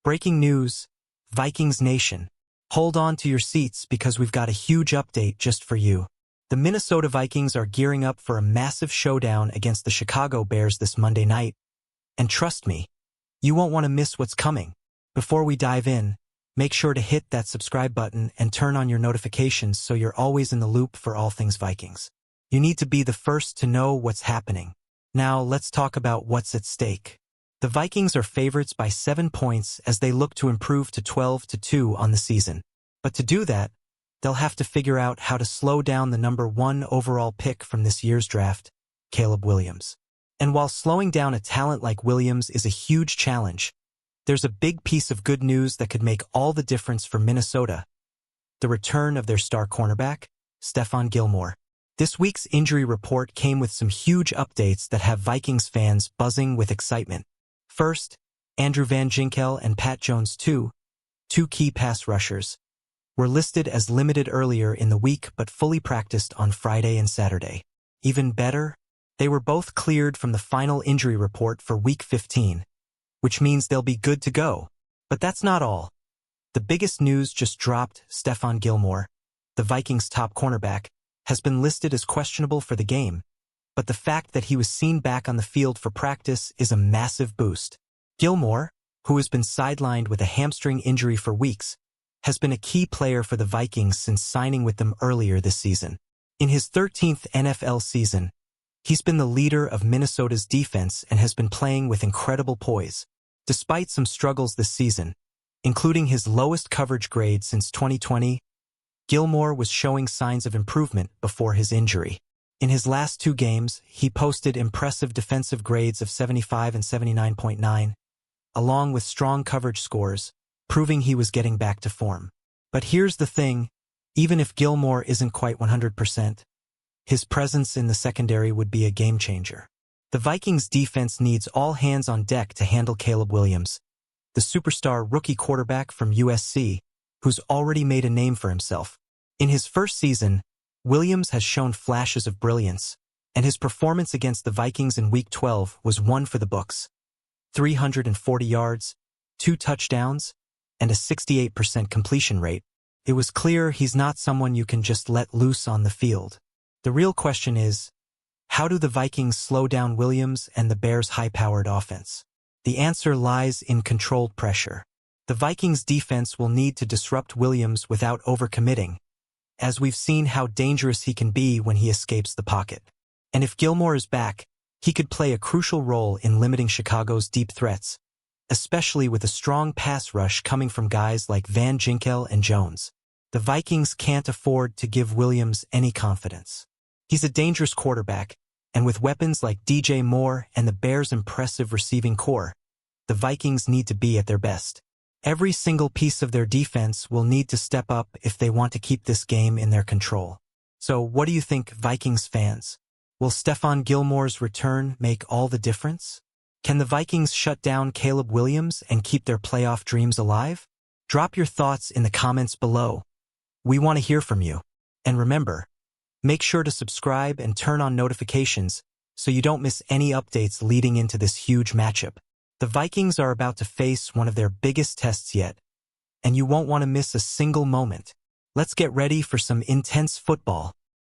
Breaking news, Vikings Nation. Hold on to your seats because we've got a huge update just for you. The Minnesota Vikings are gearing up for a massive showdown against the Chicago Bears this Monday night. And trust me, you won't want to miss what's coming. Before we dive in, make sure to hit that subscribe button and turn on your notifications so you're always in the loop for all things Vikings. You need to be the first to know what's happening. Now let's talk about what's at stake. The Vikings are favorites by 7 points as they look to improve to 12-2 on the season. But to do that, they'll have to figure out how to slow down the number 1 overall pick from this year's draft, Caleb Williams. And while slowing down a talent like Williams is a huge challenge, there's a big piece of good news that could make all the difference for Minnesota: the return of their star cornerback, Stephon Gilmore. This week's injury report came with some huge updates that have Vikings fans buzzing with excitement. First, Andrew Van Ginkel and Pat Jones, two key pass rushers, were listed as limited earlier in the week but fully practiced on Friday and Saturday. Even better, they were both cleared from the final injury report for Week 15, which means they'll be good to go. But that's not all. The biggest news just dropped: Stephon Gilmore, the Vikings' top cornerback, has been listed as questionable for the game. But the fact that he was seen back on the field for practice is a massive boost. Gilmore, who has been sidelined with a hamstring injury for weeks, has been a key player for the Vikings since signing with them earlier this season. In his 13th NFL season, he's been the leader of Minnesota's defense and has been playing with incredible poise. Despite some struggles this season, including his lowest coverage grade since 2020, Gilmore was showing signs of improvement before his injury. In his last 2 games, he posted impressive defensive grades of 75 and 79.9, along with strong coverage scores, proving he was getting back to form. But here's the thing: even if Gilmore isn't quite 100%, his presence in the secondary would be a game-changer. The Vikings defense needs all hands on deck to handle Caleb Williams, the superstar rookie quarterback from USC, who's already made a name for himself. In his first season, Williams has shown flashes of brilliance, and his performance against the Vikings in Week 12 was one for the books. 340 yards, 2 touchdowns, and a 68% completion rate. It was clear he's not someone you can just let loose on the field. The real question is, how do the Vikings slow down Williams and the Bears' high-powered offense? The answer lies in controlled pressure. The Vikings' defense will need to disrupt Williams without overcommitting, as we've seen how dangerous he can be when he escapes the pocket. And if Gilmore is back, he could play a crucial role in limiting Chicago's deep threats, especially with a strong pass rush coming from guys like Van Ginkel and Jones. The Vikings can't afford to give Williams any confidence. He's a dangerous quarterback, and with weapons like DJ Moore and the Bears' impressive receiving core, the Vikings need to be at their best. Every single piece of their defense will need to step up if they want to keep this game in their control. So what do you think, Vikings fans? Will Stephon Gilmore's return make all the difference? Can the Vikings shut down Caleb Williams and keep their playoff dreams alive? Drop your thoughts in the comments below. We want to hear from you. And remember, make sure to subscribe and turn on notifications so you don't miss any updates leading into this huge matchup. The Vikings are about to face one of their biggest tests yet, and you won't want to miss a single moment. Let's get ready for some intense football.